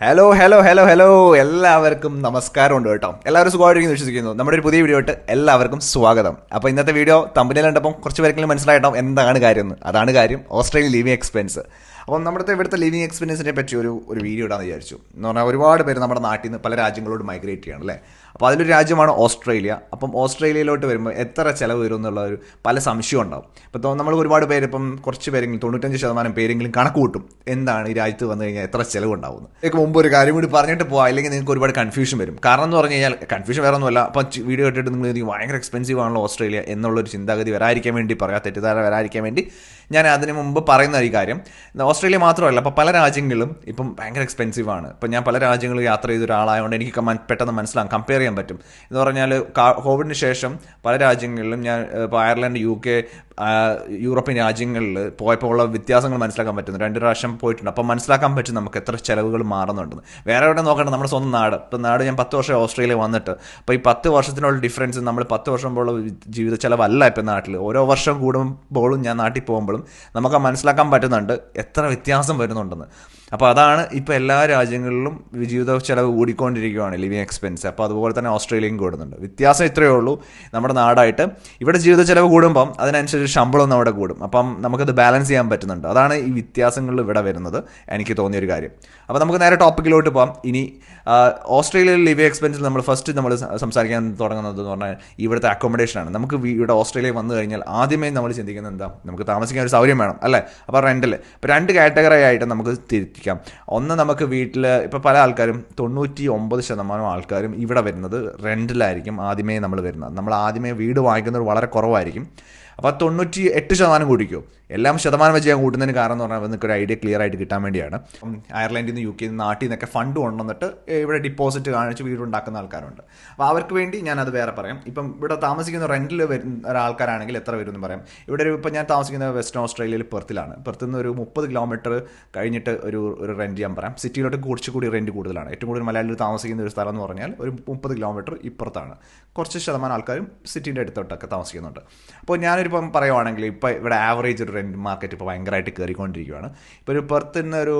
Hello എല്ലാവർക്കും നമസ്കാരമുണ്ട് കേട്ടോ. എല്ലാവരും സുഖമായിട്ടിരിക്കുന്നു വിശ്വസിക്കുന്നു. നമ്മുടെ ഒരു പുതിയ വീഡിയോ ആയിട്ട് എല്ലാവർക്കും സ്വാഗതം. അപ്പോൾ ഇന്നത്തെ വീഡിയോ തമ്പനിയിൽ കണ്ടപ്പം കുറച്ച് പേർക്കെങ്കിലും മനസ്സിലായിട്ടാവും എന്താണ് കാര്യം എന്ന്. അതാണ് കാര്യം, ഓസ്ട്രേലിയൻ ലിവിങ് എക്സ്പെൻസ്. അപ്പം നമ്മുടെ ഇവിടുത്തെ ലിവിങ് എക്സ്പെൻസിനെ പറ്റി ഒരു വീഡിയോ ഇടാന്ന് വിചാരിച്ചു. എന്ന് പറഞ്ഞാൽ ഒരുപാട് പേര് നമ്മുടെ നാട്ടിൽ നിന്ന് പല രാജ്യങ്ങളോട് മൈഗ്രേറ്റ് ചെയ്യണം അല്ലേ. അപ്പോൾ അതിലൊരു രാജ്യമാണ് ഓസ്ട്രേലിയ. അപ്പം ഓസ്ട്രേലിയയിലോട്ട് വരുമ്പോൾ എത്ര ചിലവ് വരും എന്നുള്ള പല സംശയം ഉണ്ടാവും. ഇപ്പോൾ നമ്മൾ ഒരുപാട് പേര് ഇപ്പം കുറച്ച് പേരെങ്കിലും 95% പേരെങ്കിലും കണക്ക് കൂട്ടും എന്താണ് ഈ രാജ്യത്ത് വന്നു കഴിഞ്ഞാൽ എത്ര ചിലവ് ഉണ്ടാവുന്നത്. ഇതിലേക്ക് മുമ്പ് ഒരു കാര്യം കൂടി പറഞ്ഞിട്ട് പോകാം, അല്ലെങ്കിൽ നിങ്ങൾക്ക് ഒരുപാട് കൺഫ്യൂഷൻ വരും. കാരണം എന്ന് പറഞ്ഞു കഴിഞ്ഞാൽ കൺഫ്യൂഷൻ വേറെ ഒന്നുമല്ല. അപ്പം വീഡിയോ കേട്ടിട്ട് നിങ്ങൾ ഭയങ്കര എക്സ്പെൻസീവ് ആണല്ലോ ഓസ്ട്രേലിയ എന്നുള്ളൊരു ചിന്താഗതി വരാതിരിക്കാൻ വേണ്ടി പറയാം, തെറ്റിദ്ധാരണ വരാതിരിക്കാൻ വേണ്ടി ഞാൻ അതിന് മുമ്പ് പറയുന്ന ഈ കാര്യം. ഓസ്ട്രേലിയ മാത്രമല്ല, അപ്പോൾ പല രാജ്യങ്ങളിലും ഇപ്പം ഭയങ്കര എക്സ്പെൻസീവ് ആണ്. ഇപ്പം ഞാൻ പല രാജ്യങ്ങളിൽ യാത്ര ചെയ്ത ഒരാളായതുകൊണ്ട് എനിക്ക് പെട്ടെന്ന് മനസ്സിലാകും, കമ്പയർ ചെയ്യാൻ പറ്റും. എന്ന് പറഞ്ഞാൽ കോവിഡിന് ശേഷം പല രാജ്യങ്ങളിലും ഞാൻ ഇപ്പോൾ അയർലൻഡ്, UK, യൂറോപ്യൻ രാജ്യങ്ങളിൽ പോയപ്പോൾ ഉള്ള വ്യത്യാസങ്ങൾ മനസ്സിലാക്കാൻ പറ്റുന്നു. 2 പ്രാവശ്യം പോയിട്ടുണ്ട്. അപ്പം മനസ്സിലാക്കാൻ പറ്റും നമുക്ക് എത്ര ചിലവുകൾ മാറുന്നുണ്ടെന്ന്. വേറെ എവിടെ നോക്കേണ്ട, നമ്മുടെ സ്വന്തം നാട്. ഇപ്പം ഞാൻ 10 വർഷം ഓസ്ട്രേലിയ വന്നിട്ട് അപ്പോൾ ഈ 10 വർഷത്തിനുള്ള ഡിഫറൻസ്, നമ്മൾ 10 വർഷം പോലുള്ള ജീവിത ചിലവല്ല ഇപ്പം നാട്ടിൽ. ഓരോ വർഷം കൂടുമ്പോഴും ഞാൻ നാട്ടിൽ പോകുമ്പോഴും നമുക്ക് മനസ്സിലാക്കാൻ പറ്റുന്നുണ്ട് എത്ര വ്യത്യാസം വരുന്നുണ്ടെന്ന്. അപ്പോൾ അതാണ് ഇപ്പോൾ എല്ലാ രാജ്യങ്ങളിലും ജീവിത ചിലവ് കൂടിക്കൊണ്ടിരിക്കുകയാണ്, ലിവിങ് എക്സ്പെൻസ്. അപ്പോൾ അതുപോലെ തന്നെ ഓസ്ട്രേലിയയും കൂടുന്നുണ്ട്. വ്യത്യാസം ഇത്രയേ ഉള്ളൂ. നമ്മുടെ നാടായിട്ട് ഇവിടെ ജീവിത ചിലവ് കൂടുമ്പം അതിനനുസരിച്ച് ശമ്പളം അവിടെ കൂടും. അപ്പം നമുക്കത് ബാലൻസ് ചെയ്യാൻ പറ്റുന്നുണ്ട്. അതാണ് ഈ വ്യത്യാസങ്ങളിൽ ഇവിടെ വരുന്നത്, എനിക്ക് തോന്നിയൊരു കാര്യം. അപ്പോൾ നമുക്ക് നേരെ ടോപ്പിക്കിലോട്ട് പോകാം. ഇനി ഓസ്ട്രേലിയയിൽ ലിവിങ് എക്സ്പെൻസിൽ നമ്മൾ സംസാരിക്കാൻ തുടങ്ങുന്നത് എന്ന് പറഞ്ഞാൽ ഇവിടുത്തെ അക്കോമഡേഷനാണ്. നമുക്ക് ഇവിടെ ഓസ്ട്രേലിയ വന്നു കഴിഞ്ഞാൽ ആദ്യമേ നമ്മൾ ചിന്തിക്കുന്നത് എന്താ, നമുക്ക് താമസിക്കാൻ ഒരു സൗകര്യം വേണം അല്ലേ. അപ്പോൾ റെൻറ്റിൽ ഇപ്പോൾ 2 കാറ്റഗറി ആയിട്ട് നമുക്ക് തിരിക്കാം. ഒന്ന്, നമുക്ക് വീട്ടിൽ ഇപ്പോൾ പല ആൾക്കാരും 99% ആൾക്കാരും ഇവിടെ വരുന്നത് റെൻറ്റിലായിരിക്കും ആദ്യമേ നമ്മൾ വരുന്നത്. നമ്മൾ ആദ്യമേ വീട് വാങ്ങിക്കുന്നത് വളരെ കുറവായിരിക്കും. അപ്പോൾ 98% കൂടിക്കോ. എല്ലാം ശതമാനം വെച്ച് ഞാൻ കൂട്ടുന്നതിന് കാരണം എന്ന് പറഞ്ഞാൽ നിങ്ങൾക്ക് ഒരു ഐഡിയ ക്ലിയർ ആയിട്ട് കിട്ടാൻ വേണ്ടിയാണ്. അയർലൻഡിൽ നിന്ന് UK നാട്ടിൽ നിന്നൊക്കെ ഫണ്ട് കൊണ്ടുവന്നിട്ട് ഇവിടെ ഡിപ്പോസിറ്റ് കാണിച്ച് വീടുണ്ടാക്കുന്ന ആൾക്കാരുണ്ട്. അപ്പോൾ അവർക്ക് വേണ്ടി ഞാനത് വേറെ പറയാം. ഇപ്പം ഇവിടെ താമസിക്കുന്ന റെൻറ്റിൽ വരുന്ന ഒരാൾക്കാരാണെങ്കിൽ എത്ര വരും എന്ന് പറയാം. ഇവിടെ ഇപ്പം ഞാൻ താമസിക്കുന്നത് വെസ്റ്റേൺ ഓസ്ട്രേലിയയിൽ പെർത്തിലാണ്. പെർത്തിൽ നിന്ന് ഒരു 30 കിലോമീറ്റർ കഴിഞ്ഞിട്ട് ഒരു റെൻറ്റ് ഞാൻ പറയാം. സിറ്റിയിലോട്ട് കുറച്ചുകൂടി റെൻറ്റ് കൂടുതലാണ്. ഏറ്റവും കൂടുതൽ മലയാളികൾ താമസിക്കുന്ന ഒരു സ്ഥലം എന്ന് പറഞ്ഞാൽ ഒരു 30 കിലോമീറ്റർ ഇപ്പുറത്താണ്. കുറച്ച് ശതമാനം ആൾക്കാരും സിറ്റീൻ്റെ അടുത്തോട്ടൊക്കെ താമസിക്കുന്നുണ്ട്. അപ്പോൾ ഞാനൊരിപ്പം പറയുവാണെങ്കിൽ ഇപ്പോൾ ഇവിടെ ആവറേജ് ഒരു റെൻറ്റ് മാർക്കറ്റ് ഇപ്പോൾ ഭയങ്കരമായിട്ട് കയറിക്കൊണ്ടിരിക്കുകയാണ്. ഇപ്പോൾ ഒരു പെർത്തിൽ നിന്ന് ഒരു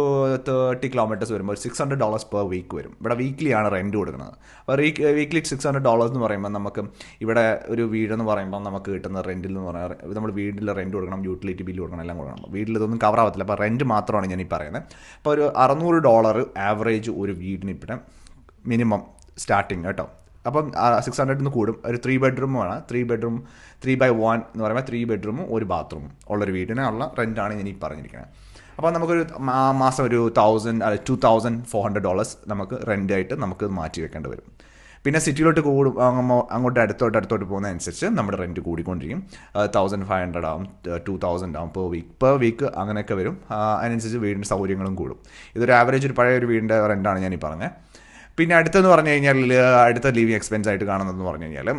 30 കിലോമീറ്റേഴ്സ് വരുമ്പോൾ $600 പെർ വീക്ക് വരും. ഇവിടെ വീക്ക്ലിയാണ് റെൻറ്റ് കൊടുക്കുന്നത്. അപ്പോൾ വീക്ക്ലി $600 എന്ന് പറയുമ്പോൾ നമുക്ക് ഇവിടെ ഒരു വീടെന്ന് പറയുമ്പോൾ നമുക്ക് കിട്ടുന്ന റെൻറ്റിൽ എന്ന് പറഞ്ഞാൽ നമ്മൾ വീട്ടിൽ റെൻറ്റ് കൊടുക്കണം, യൂട്ടിലിറ്റി ബില്ല് കൊടുക്കണം, എല്ലാം കൊടുക്കണം. വീട്ടിൽ ഇതൊന്നും കവർ ആവത്തില്ല. അപ്പോൾ റെൻറ്റ് മാത്രമാണ് ഞാൻ ഈ പറയുന്നത്. അപ്പോൾ ഒരു $600 ആവറേജ് ഒരു വീടിന് ഇവിടെ മിനിമം സ്റ്റാർട്ടിങ് കേട്ടോ. അപ്പം 600 കൂടും. ഒരു 3 ബെഡ്റൂമാണ്. 3x1 എന്ന് പറയുമ്പോൾ 3 ബെഡ്റൂമും ഒരു ബാത്റൂമും ഉള്ളൊരു വീടിനുള്ള റെൻറ്റാണ് ഞാൻ ഈ പറഞ്ഞിരിക്കുന്നത്. അപ്പോൾ നമുക്കൊരു മാസം ഒരു $2,400 നമുക്ക് റെൻറ്റായിട്ട് നമുക്ക് മാറ്റി വെക്കേണ്ടി വരും. പിന്നെ സിറ്റിയിലോട്ട് അങ്ങോട്ട് അടുത്തോട്ട് പോകുന്നതനുസരിച്ച് നമ്മുടെ റെൻറ്റ് കൂടിക്കൊണ്ടിരിക്കും. 1,500 ആവും, 2,000 ആവും പെർ വീക്ക് അങ്ങനെയൊക്കെ വരും. അതിനനുസരിച്ച് വീടിൻ്റെ സൗകര്യങ്ങളും കൂടും. ഇതൊരു ആവറേജ് ഒരു പഴയ ഒരു വീടിൻ്റെ റെൻറ്റാണ് ഞാൻ ഈ പറഞ്ഞത്. പിന്നെ അടുത്തെന്ന് പറഞ്ഞു കഴിഞ്ഞാൽ അടുത്ത ലിവിങ് എക്സ്പെൻസ് ആയിട്ട് കാണുന്നതെന്ന് പറഞ്ഞു കഴിഞ്ഞാൽ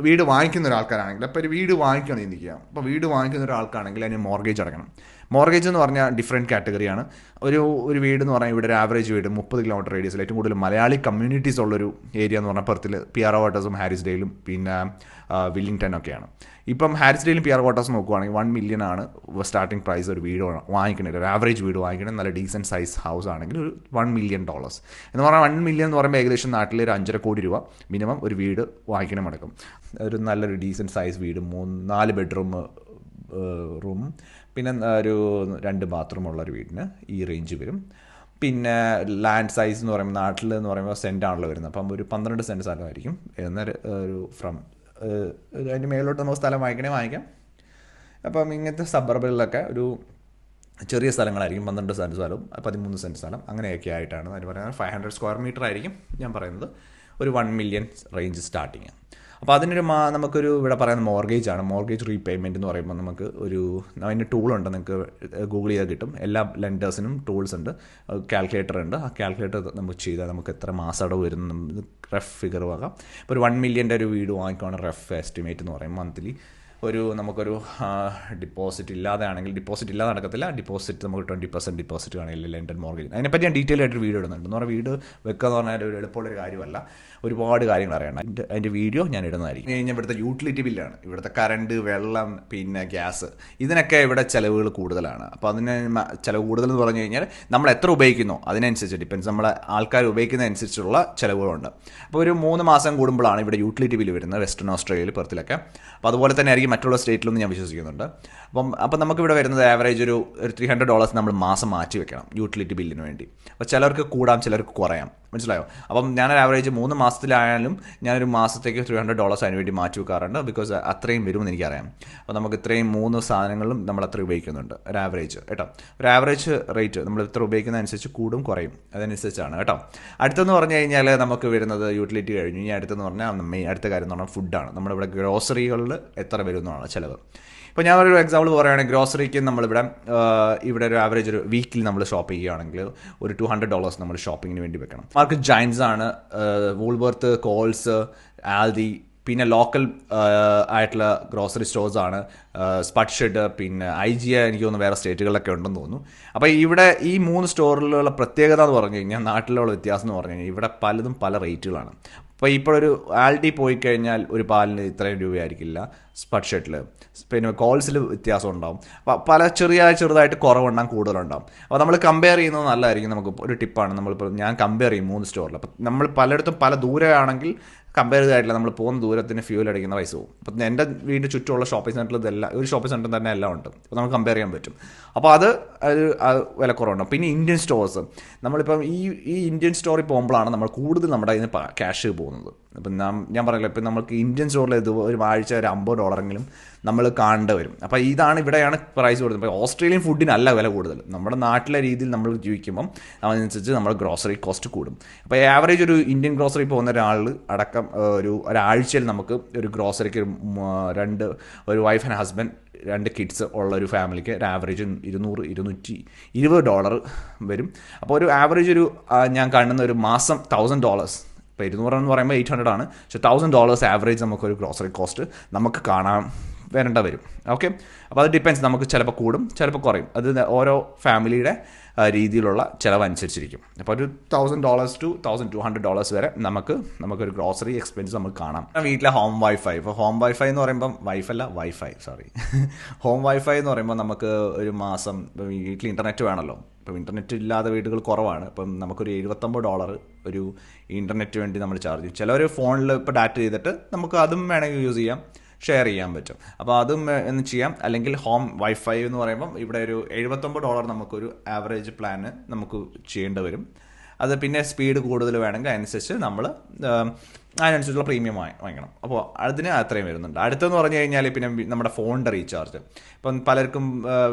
വീട് വാങ്ങിക്കുന്ന ഒരാൾക്കാരാണെങ്കിൽ, അപ്പോൾ ഒരു വീട് വാങ്ങിക്കണം ചിന്തിക്കുക. അപ്പോൾ വീട് വാങ്ങിക്കുന്ന ഒരാൾക്കാണെങ്കിൽ അതിന് മോർഗേജ് അടക്കണം. മോർഗേജ് എന്ന് പറഞ്ഞാൽ ഡിഫറെൻറ്റ് കാറ്റഗറിയാണ്. ഒരു വീട് എന്ന് പറഞ്ഞാൽ ഇവിടെ ഒരു ആവറേജ് വീട് 30 കിലോമീറ്റർ റേഡിയസിൽ ഏറ്റവും കൂടുതൽ മലയാളി കമ്മ്യൂണിറ്റീസ് ഉള്ളൊരു ഏരിയ എന്ന് പറഞ്ഞാൽ പെർത്തിൽ PR ക്വാർട്ടേഴ്സും ഹാരിസ്ഡെയിലും പിന്നെ വില്ലിംഗ്ടൺ ഒക്കെയാണ്. ഇപ്പം ഹാരിസ്ഡെയിലും PR ക്വാർട്ടേഴ്സ് നോക്കുവാണെങ്കിൽ 1 million ആണ് സ്റ്റാർട്ടിംഗ് പ്രൈസ് ഒരു വീട് വാങ്ങിക്കണത്. ഒരു ആവറേജ് വീട് വാങ്ങിക്കണത് നല്ല ഡീസൻറ്റ് സൈസ് ഹൗസ് ആണെങ്കിൽ ഒരു $1 million എന്ന് പറഞ്ഞാൽ 1 million എന്ന് പറയുമ്പോൾ ഏകദേശം നാട്ടിൽ ഒരു 5.5 കോടി രൂപ മിനിമം ഒരു വീട് വാങ്ങിക്കണം അടക്കം. ഒരു നല്ലൊരു ഡീസൻറ്റ് സൈസ് വീട് 4 ബെഡ്റൂം റൂമും പിന്നെ ഒരു 2 ബാത്റൂമുള്ളൊരു വീടിന് ഈ റേഞ്ച് വരും. പിന്നെ ലാൻഡ് സൈസ് എന്ന് പറയുമ്പോൾ നാട്ടിൽ എന്ന് പറയുമ്പോൾ സെൻറ്റാണല്ലോ വരുന്നത്. അപ്പം ഒരു 12 സെൻറ്റ് സ്ഥലമായിരിക്കും. എന്നൊരു അതിൻ്റെ മേലോട്ട് നമുക്ക് സ്ഥലം വാങ്ങിക്കാം. അപ്പം ഇങ്ങനത്തെ സബർബിലൊക്കെ ഒരു ചെറിയ സ്ഥലങ്ങളായിരിക്കും. 12 സെൻറ്റ് സ്ഥലവും 13 സെൻറ്റ് സ്ഥലം അങ്ങനെയൊക്കെ ആയിട്ടാണ് അതിന് പറയുന്നത്. 500 സ്ക്വയർ മീറ്റർ ആയിരിക്കും ഞാൻ പറയുന്നത്. ഒരു 1 million റേഞ്ച് സ്റ്റാർട്ടിങ്. അപ്പോൾ നമുക്കൊരു ഇവിടെ പറയുന്ന മോർഗേജ് റീപേയ്മെൻറ്റ് എന്ന് പറയുമ്പോൾ നമുക്ക് അതിൻ്റെ ടൂളുണ്ട്. നിങ്ങൾക്ക് ഗൂഗിൾ ചെയ്താൽ കിട്ടും. എല്ലാ ലെൻഡേഴ്സിനും ടൂൾസ് ഉണ്ട്, കാൽക്കുലേറ്റർ ഉണ്ട്. ആ കാൽക്കുലേറ്റർ നമുക്ക് ചെയ്താൽ നമുക്ക് എത്ര മാസം അടവ് വരുന്ന റഫ് ഫിഗർ ആകാം. ഇപ്പോൾ ഒരു 1 million ഒരു വീട് വാങ്ങിക്കുകയാണ് റഫ് എസ്റ്റിമേറ്റ് എന്ന് പറയും മന്ത്ലി നമുക്കൊരു ഡിപ്പോസിറ്റ് ഇല്ലാതെ നടക്കത്തില്ല. ഡിപ്പോസിറ്റ് നമുക്ക് 20% ഡിപ്പോസിറ്റ് ആണെങ്കിൽ ലണ്ടൻ മോർഗേജ്. അതിനെപ്പറ്റി ഞാൻ ഡീറ്റെയിൽ ആയിട്ട് വീഡിയോ ഇടുന്നുണ്ട്. എന്ന് പറഞ്ഞാൽ വീട് വെക്കുക എന്ന് പറഞ്ഞാൽ ഒരു എളുപ്പമുള്ളൊരു കാര്യമല്ല, ഒരുപാട് കാര്യങ്ങൾ അറിയണം. അതിൻ്റെ വീഡിയോ ഞാൻ ഇടുന്നതായിരിക്കും. കഴിഞ്ഞാൽ ഇവിടുത്തെ യൂട്ടിലിറ്റി ബില്ലാണ്, ഇവിടുത്തെ കറണ്ട്, വെള്ളം, പിന്നെ ഗ്യാസ്, ഇതിനൊക്കെ ഇവിടെ ചിലവുകൾ കൂടുതലാണ്. അപ്പോൾ അതിന് ചിലവ് കൂടുതലെന്ന് പറഞ്ഞു കഴിഞ്ഞാൽ നമ്മൾ എത്ര ഉപയോഗിക്കുന്നോ അതിനനുസരിച്ച് ഡിപ്പെൻസ്, നമ്മളെ ആൾക്കാർ ഉപയോഗിക്കുന്നതനുസരിച്ചുള്ള ചിലവുകളുണ്ട്. അപ്പോൾ ഒരു 3 മാസം കൂടുമ്പോഴാണ് ഇവിടെ യൂട്ടിലിറ്റി ബില്ല് വരുന്നത് വെസ്റ്റേൺ ഓസ്ട്രേലിയയിൽ, പെർത്തിലൊക്കെ. അപ്പോൾ അതുപോലെ തന്നെ ആയിരിക്കും മറ്റുള്ള സ്റ്റേറ്റിലൊന്നും ഞാൻ വിശ്വസിക്കുന്നുണ്ട്. അപ്പം നമുക്കിവിടെ വരുന്നത് ആവറേജ് ഒരു $300 നമ്മൾ മാസം മാറ്റി വെക്കണം യൂട്ടിലിറ്റി ബില്ലിന് വേണ്ടി. അപ്പോൾ ചിലർക്ക് കൂടാം, ചിലർക്ക് കുറയാം, മനസ്സിലായോ? അപ്പം ഞാനൊരു ആവറേജ് 3 മാസത്തിലായാലും ഞാനൊരു മാസത്തേക്ക് $300 അതിന് വേണ്ടി മാറ്റി വെക്കാറുണ്ട്. ബിക്കോസ് അത്രയും വരുമെന്ന് എനിക്കറിയാം. അപ്പോൾ നമുക്ക് ഇത്രയും 3 സാധനങ്ങളും നമ്മൾ അത്ര ഉപയോഗിക്കുന്നുണ്ട്, ഒരു ആവറേജ് കേട്ടോ. ഒരു ആവറേജ് റേറ്റ് നമ്മൾ ഇത്ര ഉപയോഗിക്കുന്നതനുസരിച്ച് കൂടും കുറയും, അതനുസരിച്ചാണ് കേട്ടോ. അടുത്തെന്ന് പറഞ്ഞു കഴിഞ്ഞാൽ നമുക്ക് വരുന്നത് യൂട്ടിലിറ്റി കഴിഞ്ഞു. ഇനി അടുത്തെന്ന് പറഞ്ഞാൽ അടുത്ത കാര്യം എന്ന് പറഞ്ഞാൽ ഫുഡാണ്. നമ്മുടെ ഇവിടെ ഗ്രോസറികളിൽ എത്ര വരും എന്നാണ് ചിലവ്. ഇപ്പോൾ ഞാൻ ഒരു എക്സാമ്പിൾ പറയുകയാണെങ്കിൽ ഗ്രോസറിക്ക് ഇവിടെ ഒരു ആവറേജ് ഒരു വീക്കിൽ നമ്മൾ ഷോപ്പ് ചെയ്യുകയാണെങ്കിൽ ഒരു $200 നമ്മൾ ഷോപ്പിങ്ങിന് വേണ്ടി വെക്കണം. മാർക്കറ്റ് ജയൻസ് ആണ്, വൂൾവർത്ത്, കോൾസ്, ആൽദി, പിന്നെ ലോക്കൽ ആയിട്ടുള്ള ഗ്രോസറി സ്റ്റോഴ്സാണ് സ്പട്ട് ഷെഡ്, പിന്നെ IGA എനിക്ക് തോന്നുന്നു വേറെ സ്റ്റേറ്റുകളിലൊക്കെ ഉണ്ടെന്ന് തോന്നുന്നു. അപ്പോൾ ഇവിടെ ഈ 3 സ്റ്റോറിലുള്ള പ്രത്യേകത എന്ന് പറഞ്ഞു കഴിഞ്ഞാൽ, നാട്ടിലുള്ള വ്യത്യാസം എന്ന് പറഞ്ഞു കഴിഞ്ഞാൽ ഇവിടെ പലതും പല റേറ്റുകളാണ്. അപ്പോൾ ഇപ്പോഴൊരു ആൽഡി പോയി കഴിഞ്ഞാൽ ഒരു പാലിന് ഇത്രയും രൂപയായിരിക്കില്ല സ്പട്ട് ഷെഡിൽ, പിന്നെ കോൾസിൽ വ്യത്യാസം ഉണ്ടാവും. അപ്പോൾ പല ചെറുതായിട്ട് കുറവുണ്ടാകും, കൂടുതലുണ്ടാകും. അപ്പോൾ നമ്മൾ കമ്പയർ ചെയ്യുന്നത് നല്ലതായിരിക്കും. നമുക്ക് ഒരു ടിപ്പാണ്, ഞാൻ കമ്പയർ ചെയ്യും 3 സ്റ്റോറിൽ. അപ്പോൾ നമ്മൾ പലയിടത്തും പല ദൂരമാണെങ്കിൽ കമ്പയർ ചെയ്തായിട്ടില്ല, നമ്മൾ പോകുന്ന ദൂരത്തിന് ഫ്യൂൽ അടിക്കുന്ന പൈസ പോകും. അപ്പം എൻ്റെ വീടിൻ്റെ ചുറ്റുമുള്ള ഷോപ്പിംഗ് സെൻറ്ററിൽ ഇതെല്ലാം, ഒരു ഷോപ്പിംഗ് സെൻറ്റർ തന്നെ എല്ലാം ഉണ്ട്. അപ്പോൾ നമുക്ക് കമ്പയർ ചെയ്യാൻ പറ്റും. അപ്പോൾ അത് വിലക്കുറവുണ്ടാവും. പിന്നെ ഇന്ത്യൻ സ്റ്റോഴ്സ്, നമ്മളിപ്പം ഈ ഇന്ത്യൻ സ്റ്റോറിൽ പോകുമ്പോഴാണ് നമ്മൾ കൂടുതൽ നമ്മുടെ അതിന് ക്യാഷ് പോകുന്നത്. അപ്പം ഞാൻ പറയില്ല, ഇപ്പം നമുക്ക് ഇന്ത്യൻ സ്റ്റോറിൽ ഒരു ആഴ്ച ഒരു $50 നമ്മൾ കാണേണ്ടി വരും. അപ്പോൾ ഇവിടെയാണ് പ്രൈസ് കൊടുക്കുന്നത്. ഇപ്പോൾ ഓസ്ട്രേലിയൻ ഫുഡിനല്ല വില കൂടുതൽ, നമ്മുടെ നാട്ടിലെ രീതിയിൽ നമ്മൾ ജീവിക്കുമ്പം അതിനനുസരിച്ച് നമ്മുടെ ഗ്രോസറി കോസ്റ്റ് കൂടും. അപ്പോൾ ആവറേജ് ഒരു ഇന്ത്യൻ ഗ്രോസറി പോകുന്ന ഒരാൾ അടക്കം ഒരാഴ്ചയിൽ നമുക്ക് ഒരു ഗ്രോസറിക്ക് ഒരു വൈഫ് ആൻഡ് ഹസ്ബൻഡ് 2 കിഡ്സ് ഉള്ള ഒരു ഫാമിലിക്ക് ഒരു ആവറേജ് $220 വരും. അപ്പോൾ ഒരു ആവറേജ് ഞാൻ കാണുന്ന ഒരു മാസം $1,000. ഇപ്പോൾ 200 എന്ന് പറയുമ്പോൾ 800 ആണ്. പക്ഷേ $1,000 ആവറേജ് നമുക്കൊരു ഗ്രോസറി കോസ്റ്റ് നമുക്ക് വരേണ്ട വരും. ഓക്കെ, അപ്പോൾ അത് ഡിപ്പെൻസ്, നമുക്ക് ചിലപ്പോൾ കൂടും ചിലപ്പോൾ കുറയും. അത് ഓരോ ഫാമിലിയുടെ രീതിയിലുള്ള ചിലവനുസരിച്ചിരിക്കും. അപ്പോൾ ഒരു $1,000 to $1,200 വരെ നമുക്കൊരു ഗ്രോസറി എക്സ്പെൻസ് നമുക്ക് കാണാം. വീട്ടിലെ ഹോം വൈഫൈ, ഇപ്പോൾ ഹോം വൈഫൈ എന്ന് പറയുമ്പം ഹോം വൈഫൈ എന്ന് പറയുമ്പോൾ നമുക്ക് ഒരു മാസം വീട്ടിൽ ഇൻ്റർനെറ്റ് വേണമല്ലോ. ഇപ്പം ഇൻ്റർനെറ്റ് ഇല്ലാത്ത വീടുകൾ കുറവാണ്. ഇപ്പം നമുക്കൊരു $79 ഒരു ഇൻ്റർനെറ്റ് വേണ്ടി നമ്മൾ ചാർജ് ചെയ്യും. ചിലവർ ഫോണിൽ ഇപ്പോൾ ഡാറ്റ ചെയ്തിട്ട് നമുക്ക് അതും വേണമെങ്കിൽ യൂസ് ചെയ്യാം, ഷെയർ ചെയ്യാൻ പറ്റും. അപ്പോൾ അതും എന്ന് ചെയ്യാം. അല്ലെങ്കിൽ ഹോം വൈഫൈ എന്ന് പറയുമ്പം ഇവിടെ ഒരു $79 നമുക്കൊരു ആവറേജ് പ്ലാന് നമുക്ക് ചെയ്യേണ്ടി വരും. അത് പിന്നെ സ്പീഡ് കൂടുതൽ വേണമെങ്കിൽ അതിനനുസരിച്ച് നമ്മൾ അതിനനുസരിച്ചുള്ള പ്രീമിയം വാങ്ങിക്കണം. അപ്പോൾ അതിന് അത്രയും വരുന്നുണ്ട്. അടുത്തെന്ന് പറഞ്ഞു കഴിഞ്ഞാൽ പിന്നെ നമ്മുടെ ഫോണിൻ്റെ റീചാർജ്. ഇപ്പം പലർക്കും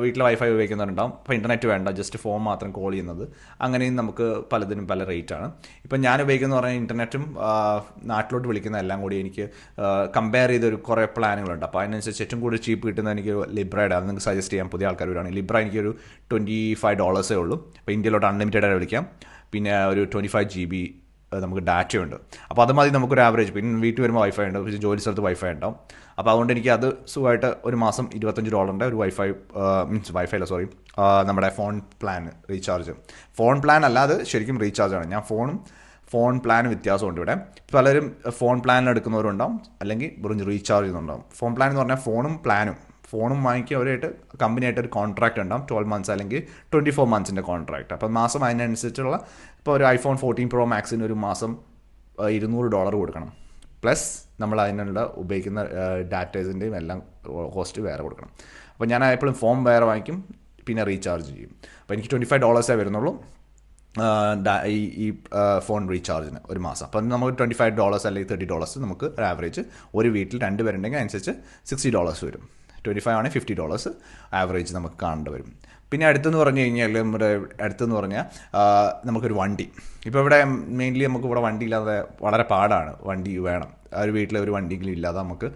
വീട്ടിൽ വൈഫൈ ഉപയോഗിക്കുന്നുണ്ടാവും, അപ്പോൾ ഇൻ്റർനെറ്റ് വേണ്ട, ജസ്റ്റ് ഫോൺ മാത്രം കോൾ ചെയ്യുന്നത്. അങ്ങനെയും നമുക്ക് പലതിനും പല റേറ്റാണ്. ഇപ്പം ഞാൻ ഉപയോഗിക്കുന്നത് പറഞ്ഞാൽ ഇൻ്റർനെറ്റും നാട്ടിലോട്ട് വിളിക്കുന്ന എല്ലാം കൂടി എനിക്ക് കമ്പയർ ചെയ്തൊരു കുറേ പ്ലാനുകളുണ്ട്. അപ്പോൾ അതിനനുസരിച്ച് ഏറ്റവും കൂടുതൽ ചീപ്പ് കിട്ടുന്നത് എനിക്ക് ലിബ്രയുടെ, അത് നിങ്ങൾക്ക് സജസ്റ്റ് ചെയ്യാം പുതിയ ആൾക്കാർ വരികയാണെങ്കിൽ. ലിബ്ര എനിക്കൊരു $25 ഉള്ളൂ. അപ്പോൾ ഇന്ത്യയിലോട്ട് അൺലിമിറ്റഡ് ആയിട്ട് വിളിക്കാം. പിന്നെ ഒരു 25 GB നമുക്ക് ഡാറ്റയുണ്ട്. അപ്പോൾ അത് മതി നമുക്കൊരു ആവറേജ്. പിന്നെ വീട്ടിൽ വരുമ്പോൾ വൈഫൈ ഉണ്ട്, പിന്നെ ജോലി സ്ഥലത്ത് വൈഫൈ ഉണ്ടാവും. അപ്പോൾ അതുകൊണ്ട് എനിക്ക് അത് സുഖമായിട്ട് ഒരു മാസം $25 ഒരു നമ്മുടെ phone plan recharge. Phone plan അല്ലാതെ ശരിക്കും റീചാർജാണ്. ഞാൻ ഫോൺ പ്ലാൻ വ്യത്യാസമുണ്ട് ഇവിടെ. പലരും ഫോൺ പ്ലാനിൽ എടുക്കുന്നവരുണ്ടാവും, അല്ലെങ്കിൽ വെറും റീചാർജ് ചെയ്യുന്നുണ്ടാവും. ഫോൺ പ്ലാൻ എന്ന് പറഞ്ഞാൽ ഫോണും വാങ്ങിക്കുക, അവരായിട്ട് കമ്പനിയായിട്ട് ഒരു കോൺട്രാക്റ്റ് ഉണ്ടാവും, 12 months അല്ലെങ്കിൽ 24 months കോൺട്രാക്റ്റ്. അപ്പോൾ മാസം അതിനനുസരിച്ചുള്ള, ഇപ്പോൾ ഒരു iPhone 14 Pro Maxന് ഒരു മാസം $200 കൊടുക്കണം. പ്ലസ് നമ്മൾ അതിനുള്ള ഉപയോഗിക്കുന്ന ഡാറ്റേഴ്സിൻ്റെയും എല്ലാം കോസ്റ്റ് വേറെ കൊടുക്കണം. അപ്പോൾ ഞാൻ എപ്പോഴും ഫോൺ വേറെ വാങ്ങിക്കും, പിന്നെ റീചാർജ് ചെയ്യും. അപ്പോൾ എനിക്ക് $25 വരുന്നുള്ളൂ ഈ ഫോൺ റീചാർജിന് ഒരു മാസം. അപ്പം നമുക്ക് $25 അല്ലെങ്കിൽ $30 നമുക്ക് ഒരു ആവറേജ്, ഒരു വീട്ടിൽ 2 പേരുണ്ടെങ്കിൽ അനുസരിച്ച് $60 വരും. 25 ആണെങ്കിൽ $50 ആവറേജ് നമുക്ക് കാണേണ്ടി വരും. പിന്നെ അടുത്തെന്ന് പറഞ്ഞു കഴിഞ്ഞാൽ നമുക്കൊരു വണ്ടി. ഇപ്പോൾ ഇവിടെ മെയിൻലി നമുക്ക് ഇവിടെ വണ്ടി ഇല്ലാതെ വളരെ പാടാണ്. വണ്ടി വേണം. ആ ഒരു വീട്ടിൽ ഒരു വണ്ടിയെങ്കിലും ഇല്ലാതെ നമുക്ക്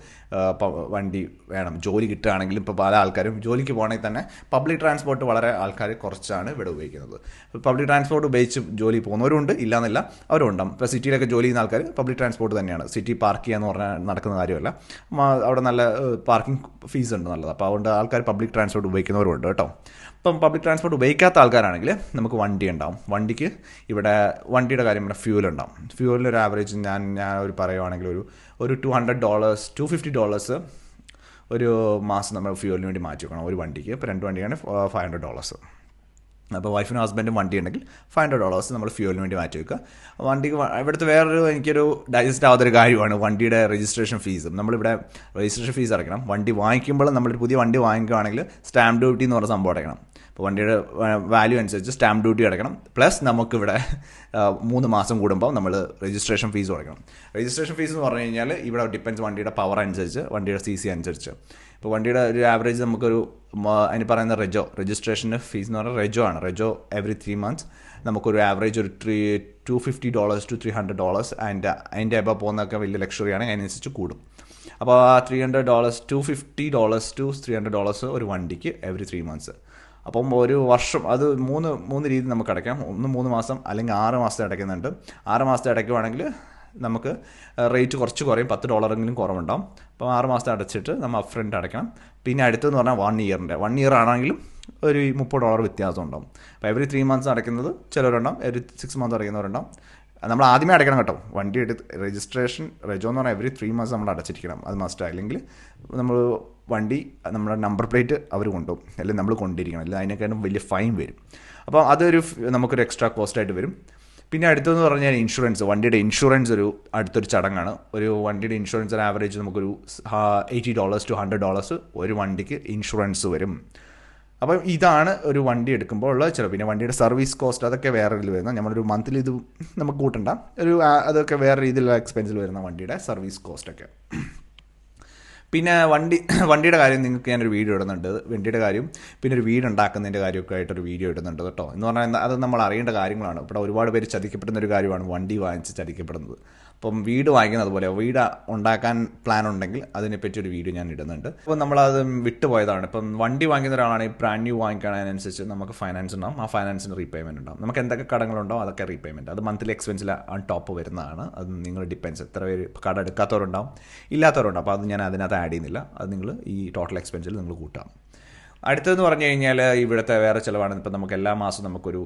വണ്ടി വേണം. ജോലി കിട്ടുകയാണെങ്കിലും ഇപ്പോൾ പല ആൾക്കാരും ജോലിക്ക് പോകണമെങ്കിൽ തന്നെ പബ്ലിക് ട്രാൻസ്പോർട്ട് വളരെ ആൾക്കാർ കുറച്ചാണ് ഇവിടെ ഉപയോഗിക്കുന്നത്. പബ്ലിക് ട്രാൻസ്പോർട്ട് ഉപയോഗിച്ച് ജോലി പോകുന്നവരുണ്ട്, ഇല്ലാന്നല്ല, അവരുണ്ടാകും. ഇപ്പോൾ സിറ്റിയിലൊക്കെ ജോലി ചെയ്യുന്ന ആൾക്കാർ പബ്ലിക് ട്രാൻസ്പോർട്ട് തന്നെയാണ്. സിറ്റി പാർക്ക് ചെയ്യുക എന്ന് പറഞ്ഞാൽ നടക്കുന്ന കാര്യമല്ല. അവിടെ നല്ല പാർക്കിംഗ് ഫീസ് ഉണ്ട് നല്ലത്. അപ്പോൾ അതുകൊണ്ട് ആൾക്കാർ പബ്ലിക് ട്രാൻസ്പോർട്ട് ഉപയോഗിക്കുന്നവരുണ്ട് കേട്ടോ. ഇപ്പം പബ്ലിക് ട്രാൻസ്പോർട്ട് ഉപയോഗിക്കാത്ത ആൾക്കാരാണെങ്കിൽ നമുക്ക് വണ്ടി ഉണ്ടാവും. വണ്ടിക്ക് ഇവിടെ വണ്ടിയുടെ കാര്യം പറഞ്ഞാൽ ഫ്യൂൽ ഉണ്ടാവും. ഫ്യൂലിന് ഒരു ആവറേജ് ഞാൻ ഒരു പറയുവാണെങ്കിൽ ഒരു $200 $250 ഒരു മാസം നമ്മൾ ഫ്യൂലിന് വേണ്ടി മാറ്റി വെക്കണം ഒരു വണ്ടിക്ക്. ഇപ്പോൾ 2 വണ്ടിയാണ് $500. അപ്പോൾ വൈഫിനും ഹസ്ബൻഡും വണ്ടി ഉണ്ടെങ്കിൽ $500 നമ്മൾ ഫ്യൂലിന് വേണ്ടി മാറ്റി വെക്കുക. വണ്ടിക്ക് ഇവിടുത്തെ വേറൊരു എനിക്കൊരു ഡൈജസ്റ്റ് ആവാത്തൊരു കാര്യമാണ് വണ്ടിയുടെ രജിസ്ട്രേഷൻ ഫീസ്. നമ്മളിവിടെ രജിസ്ട്രേഷൻ ഫീസ് അടയ്ക്കണം. വണ്ടി വാങ്ങിക്കുമ്പോൾ നമ്മളൊരു പുതിയ വണ്ടി വാങ്ങിക്കുകയാണെങ്കിൽ സ്റ്റാമ്പ് ഡ്യൂട്ടി എന്ന് പറഞ്ഞ സംഭവം അടയ്ക്കണം. അപ്പോൾ വണ്ടിയുടെ വാല്യൂ അനുസരിച്ച് സ്റ്റാമ്പ് ഡ്യൂട്ടി അടയ്ക്കണം. പ്ലസ് നമുക്കിവിടെ 3 മാസം കൂടുമ്പോൾ നമ്മൾ രജിസ്ട്രേഷൻ ഫീസ് അടയ്ക്കണം. രജിസ്ട്രേഷൻ ഫീസ് എന്ന് പറഞ്ഞു കഴിഞ്ഞാൽ ഇവിടെ ഡിപ്പെൻസ് വണ്ടിയുടെ പവർ അനുസരിച്ച്, വണ്ടിയുടെ CC അനുസരിച്ച്. ഇപ്പോൾ വണ്ടിയുടെ ഒരു ആവറേജ് നമുക്കൊരു അതിന് പറയുന്ന രജിസ്ട്രേഷൻ്റെ ഫീസ് എന്ന് പറഞ്ഞാൽ ആണ്. റെജോ എവറി 3 months നമുക്കൊരു ആവറേജ് ഒരു $250 to $300. അതിൻ്റെ എബവ് പോകുന്നതൊക്കെ വലിയ ലക്ഷറി ആണ്, അതിനനുസരിച്ച് കൂടും. അപ്പോൾ ആ $300 $250 to $300 ഒരു വണ്ടിക്ക് എവറി 3 months. അപ്പം ഒരു വർഷം അത് മൂന്ന് രീതി നമുക്ക് അടയ്ക്കാം. 3 മാസം അല്ലെങ്കിൽ 6 മാസത്തെ അടയ്ക്കുന്നുണ്ട്. 6 മാസത്തെ അടയ്ക്കുവാണെങ്കിൽ നമുക്ക് റേറ്റ് കുറച്ച് കുറയും, $10 കുറവുണ്ടാവും. അപ്പോൾ 6 മാസത്തെ അടച്ചിട്ട് നമ്മൾ അപ്പ് ഫ്രണ്ട് അടയ്ക്കണം. പിന്നെ അടുത്തെന്ന് പറഞ്ഞാൽ 1 ഇയറിൻ്റെ 1 ഇയർ ആണെങ്കിലും ഒരു $30 വ്യത്യാസം ഉണ്ടാവും. അപ്പോൾ എവറി 3 months അടയ്ക്കുന്നത് ചിലവരുണ്ടാവും, എവറി 6 months അടയ്ക്കുന്നവരുണ്ടാവും. നമ്മൾ ആദ്യമേ അടയ്ക്കണം കേട്ടോ. വണ്ടി രജിസ്ട്രേഷൻ റെജോ എന്ന് പറഞ്ഞാൽ എവറി 3 months നമ്മൾ അടച്ചിരിക്കണം, അത് മസ്റ്റ്. അല്ലെങ്കിൽ നമ്മൾ വണ്ടി നമ്മുടെ നമ്പർ പ്ലേറ്റ് അവർ കൊണ്ടുപോകും, അല്ലെങ്കിൽ നമ്മൾ കൊണ്ടിരിക്കണം, അല്ലെങ്കിൽ അതിനേക്കാളും വലിയ ഫൈൻ വരും. അപ്പോൾ അതൊരു നമുക്കൊരു എക്സ്ട്രാ കോസ്റ്റായിട്ട് വരും. പിന്നെ അടുത്തെന്ന് പറഞ്ഞാൽ ഇൻഷുറൻസ്. വണ്ടിയുടെ ഇൻഷുറൻസ് അടുത്തൊരു ചടങ്ങാണ്. ഒരു വണ്ടിയുടെ ഇൻഷുറൻസ് ആവറേജ് നമുക്കൊരു $80 to $100 ഒരു വണ്ടിക്ക് ഇൻഷുറൻസ് വരും. അപ്പം ഇതാണ് ഒരു വണ്ടി എടുക്കുമ്പോൾ ഉള്ള ചിലവ്. പിന്നെ വണ്ടിയുടെ സർവീസ് കോസ്റ്റ് അതൊക്കെ വേറെ രീതിയിൽ വരുന്ന, നമ്മളൊരു മന്ത്ലി ഇത് നമുക്ക് കൂട്ടണ്ട, അതൊക്കെ വേറെ രീതിയിലുള്ള എക്സ്പെൻസിൽ വരുന്ന വണ്ടിയുടെ സർവീസ് കോസ്റ്റൊക്കെ. പിന്നെ വണ്ടിയുടെ കാര്യം നിങ്ങൾക്ക് ഞാനൊരു വീഡിയോ ഇടുന്നുണ്ട്. വണ്ടിയുടെ കാര്യം പിന്നെ ഒരു വീട് ഉണ്ടാക്കുന്നതിൻ്റെ കാര്യമൊക്കെ ആയിട്ടൊരു വീഡിയോ ഇടുന്നുണ്ട് കേട്ടോ. എന്ന് പറഞ്ഞാൽ അത് നമ്മൾ അറിയേണ്ട കാര്യങ്ങളാണ്. ഇവിടെ ഒരുപാട് പേര് ചതിക്കപ്പെടുന്ന ഒരു കാര്യമാണ് വണ്ടി വാങ്ങിച്ച് ചതിക്കപ്പെടുന്നത്. അപ്പം വീട് വാങ്ങിക്കുന്നത് പോലെ വീട് ഉണ്ടാക്കാൻ പ്ലാൻ ഉണ്ടെങ്കിൽ അതിനെപ്പറ്റി ഒരു വീഡിയോ ഞാൻ ഇടുന്നുണ്ട്. അപ്പോൾ നമ്മളത് വിട്ടുപോയതാണ്. ഇപ്പം വണ്ടി വാങ്ങിക്കുന്ന ഒരാളാണെങ്കിൽ ബ്രാൻഡ് ന്യൂ വാങ്ങിക്കുന്നതിനനുസരിച്ച് നമുക്ക് ഫൈനാൻസ് ഉണ്ടാവും. ആ ഫൈനാൻസിന് റീപേയ്മെൻറ്റ് ഉണ്ടാവും. നമുക്ക് എന്തൊക്കെ കടങ്ങളുണ്ടോ അതൊക്കെ റീപേയ്മെൻറ്റ്, അത് മന്ത്ലി എക്സ്പെൻസിൽ ഓൺ ടോപ്പ് വരുന്നതാണ്. അത് നിങ്ങൾ ഡിപ്പെൻസ്, എത്ര പേര് കട എടുക്കാത്തവരുണ്ടാവും, ഇല്ലാത്തവരുണ്ടാവും. അപ്പോൾ അത് ഞാൻ അതിനകത്ത് ആഡ് ചെയ്യുന്നില്ല. അത് നിങ്ങൾ ഈ ടോട്ടൽ എക്സ്പെൻസിൽ നിങ്ങൾ കൂട്ടാം. അടുത്തതെന്ന് പറഞ്ഞു കഴിഞ്ഞാൽ ഇവിടുത്തെ വേറെ ചിലവാണ്. ഇപ്പം നമുക്ക് എല്ലാ മാസവും നമുക്കൊരു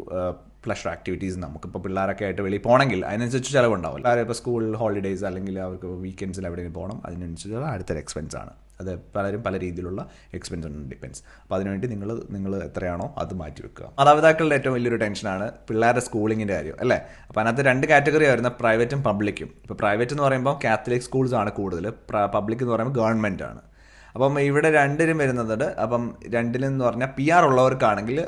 പ്ലഷർ ആക്ടിവിറ്റീസ്, നമുക്കിപ്പോൾ പിള്ളേരൊക്കെ ആയിട്ട് വെളിയിൽ പോകണമെങ്കിൽ അതിനനുസരിച്ച് ചിലവുണ്ടാവും. എല്ലാവരും ഇപ്പോൾ സ്കൂൾ ഹോളിഡേയ്സ് അല്ലെങ്കിൽ അവർക്ക് വീക്കെൻഡ്സിൽ എവിടെയെങ്കിലും പോകണം, അതിനനുസരിച്ചുള്ള അടുത്തൊരു എക്സ്പെൻസാണ്. അത് പലരും പല രീതിയിലുള്ള എക്സ്പെൻസ് ഉണ്ട്, ഡിപ്പെൻസ്. അപ്പോൾ അതിനുവേണ്ടി നിങ്ങൾ എത്രയാണോ അത് മാറ്റി വെക്കുക. മാതാപിതാക്കളുടെ ഏറ്റവും വലിയൊരു ടെൻഷനാണ് പിള്ളേരുടെ സ്കൂളിങ്ങിൻ്റെ കാര്യം, അല്ലേ? അപ്പോൾ അതിനകത്ത് 2 കാറ്റഗറി വരുന്ന പ്രൈവറ്റും പബ്ലിക്കും. ഇപ്പോൾ പ്രൈവറ്റ് എന്ന് പറയുമ്പോൾ കാത്തലിക് സ്കൂൾസാണ് കൂടുതൽ, പബ്ലിക് എന്ന് പറയുമ്പോൾ ഗവൺമെൻറ് ആണ്. അപ്പം ഇവിടെ 2നും വരുന്നുണ്ട്. അപ്പം 2ലെന്ന് പറഞ്ഞാൽ PR ഉള്ളവർക്കാണെങ്കിൽ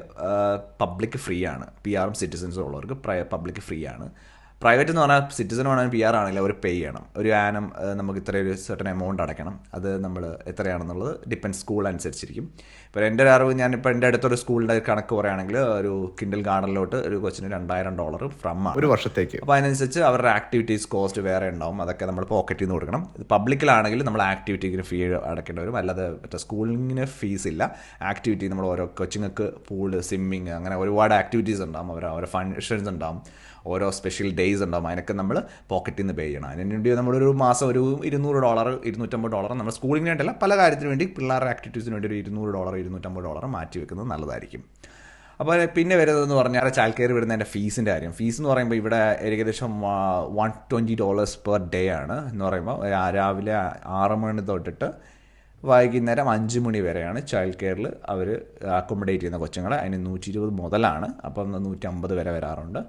പബ്ലിക് ഫ്രീ ആണ്. PRും സിറ്റിസൺസും ഉള്ളവർക്ക് പബ്ലിക് ഫ്രീ ആണ്. പ്രൈവറ്റ് എന്ന് പറഞ്ഞാൽ സിറ്റിസൺ ആണെങ്കിൽ PR ആണെങ്കിൽ അവർ പേ ചെയ്യണം. ഒരു ആനം നമുക്ക് ഇത്രയൊരു സെർട്ടൺ എമൗണ്ട് അടയ്ക്കണം. അത് നമ്മൾ എത്രയാണെന്നുള്ളത് ഡിപ്പെൻസ് സ്കൂൾ അനുസരിച്ചിരിക്കും. ഇപ്പോൾ എൻ്റെ ഒരു അറിവ്, ഞാനിപ്പോൾ എൻ്റെ അടുത്തൊരു സ്കൂളിൻ്റെ കണക്ക് പറയുകയാണെങ്കിൽ ഒരു കിൻഡൽ ഗാർഡനിലോട്ട് ഒരു കൊച്ചിന് $2000 ഫ്രം ഒരു വർഷത്തേക്ക്. അപ്പോൾ അതിനനുസരിച്ച് അവരുടെ ആക്ടിവിറ്റീസ് കോസ്റ്റ് വേറെ ഉണ്ടാവും. അതൊക്കെ നമ്മൾ പോക്കറ്റിൽ നിന്ന് കൊടുക്കണം. പബ്ലിക്കിലാണെങ്കിൽ നമ്മൾ ആക്ടിവിറ്റിക്ക് ഫീ അടയ്ക്കേണ്ടി വരും. അല്ലാതെ മറ്റേ സ്കൂളിങ്ങിന് ഫീസ് ഇല്ല. ആക്ടിവിറ്റി നമ്മൾ ഓരോ കൊച്ചുങ്ങൾക്ക് പൂള്, സ്വിമ്മിങ്, അങ്ങനെ ഒരുപാട് ആക്ടിവിറ്റീസ് ഉണ്ടാകും. ഓരോ ഫങ്ഷൻസ് ഉണ്ടാകും, ഓരോ സ്പെഷ്യൽ ഡേയ്സ് ഉണ്ടാകും. അതിനൊക്കെ നമ്മൾ പോക്കറ്റിൽ നിന്ന് പേ ചെയ്യണം. അതിനുവേണ്ടി നമ്മളൊരു മാസം ഒരു $200 $250 നമ്മൾ സ്കൂളിങ്ങിന് വേണ്ടിയല്ല, പല കാര്യത്തിന് വേണ്ടി പിള്ളേരുടെ ആക്ടിവിറ്റീസിന് വേണ്ടി ഒരു $200 $250 മാറ്റി വെക്കുന്നത് നല്ലതായിരിക്കും. അപ്പോൾ പിന്നെ വരുന്നതെന്ന് പറഞ്ഞാൽ ചൈൽഡ് കെയർ വരുന്നതിൻ്റെ ഫീസിൻ്റെ കാര്യം. ഫീസ് എന്ന് പറയുമ്പോൾ ഇവിടെ ഏകദേശം $120 പെർ ഡേ ആണ്. എന്ന് പറയുമ്പോൾ രാവിലെ 6 മണി തൊട്ടിട്ട് വൈകുന്നേരം 5 മണി വരെയാണ് ചൈൽഡ് കെയറിൽ അവർ അക്കോമഡേറ്റ് ചെയ്യുന്ന കൊച്ചുങ്ങളെ. അതിന് 120 മുതലാണ്, അപ്പം 150 വരെ വരാറുണ്ട്.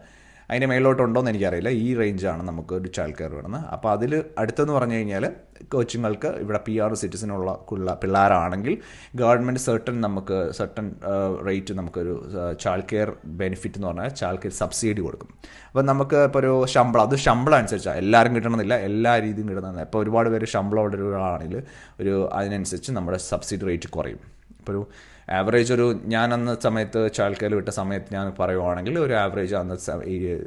അതിൻ്റെ മേലോട്ടുണ്ടോയെന്ന് എനിക്കറിയില്ല. ഈ റേഞ്ചാണ് നമുക്ക് ഒരു ചൈൽഡ് കെയർ വരുന്നത്. അപ്പോൾ അതിൽ അടുത്തെന്ന് പറഞ്ഞു കഴിഞ്ഞാൽ കൊച്ചുങ്ങൾക്ക് ഇവിടെ PR സിറ്റിസനുള്ള പിള്ളേരാണെങ്കിൽ ഗവൺമെൻറ് സർട്ടൺ റേറ്റ് നമുക്കൊരു ചൈൽഡ് കെയർ ബെനിഫിറ്റ് എന്ന് പറഞ്ഞാൽ ചൈൽഡ് കെയർ സബ്സിഡി കൊടുക്കും. അപ്പം നമുക്ക് ഇപ്പോൾ ഒരു ശമ്പളം അനുസരിച്ചാണ്, എല്ലാവരും കിട്ടണമെന്നില്ല, എല്ലാ രീതിയും കിട്ടുന്നതാണ്. ഇപ്പോൾ ഒരുപാട് പേര് ശമ്പളം ഉള്ള ഒരാളാണെങ്കിൽ അതിനനുസരിച്ച് നമ്മുടെ സബ്സിഡി റേറ്റ് കുറയും. ഇപ്പോൾ ഒരു ആവറേജ് ഞാൻ അന്ന് സമയത്ത് ചൈൽഡ് കെയർ വിട്ട സമയത്ത് ഞാൻ പറയുവാണെങ്കിൽ ഒരു ആവറേജ് അന്ന്